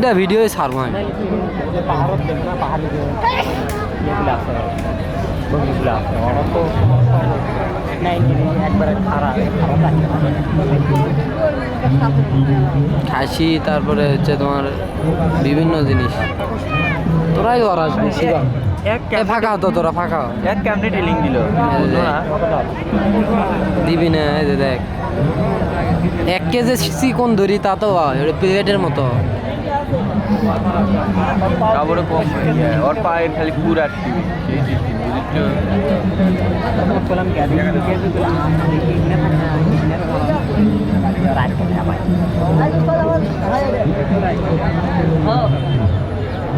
প্রতিটা ভিডিওই ছাড়বো আমি। পাহাড়ত দেখো না, পাহাড়ি যে ইয়েগুলো আছে, বন্ধুগুলো আছে, ওরা তো নাই একবারে খারাপ খাসি, তারপরে হচ্ছে তোমার বিভিন্ন জিনিস। তোরাই ওর আসবি ফাঁকা হতো, তোরা ফাঁকা হ। এক ক্যামনে টেলিং দিল দিবি না, এই যে দেখ 1 কেজি চিকন ধরি, তা তো প্লেটের মতো। কাপড়ে কম হয়ে যায়, ওর পায়ের খালি পুর আটকি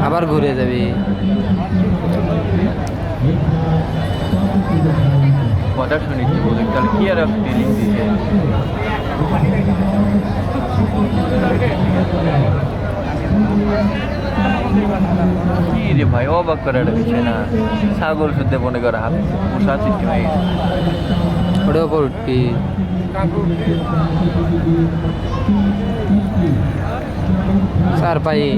আবার ঘুরে যাবি। কথা শুনেছি বলে, তাহলে কি আর ফিলিং দিছে। কি রে ভাই, অবাক করার বিষয় না, ছাগল শুদ্ধে মনে করে হাত পোষা সিস্টেম হয়ে গেছে। ওটার উপর উঠবি। চার পায়ে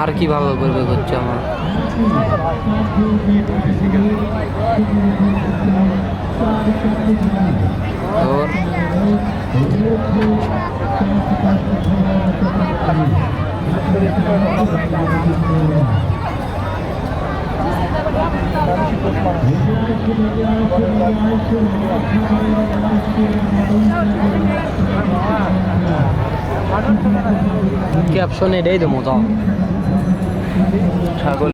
আর কি ভালো করবে করছে আমার। তোর ক্যাপশন এটাই দেবো তো। ছাগল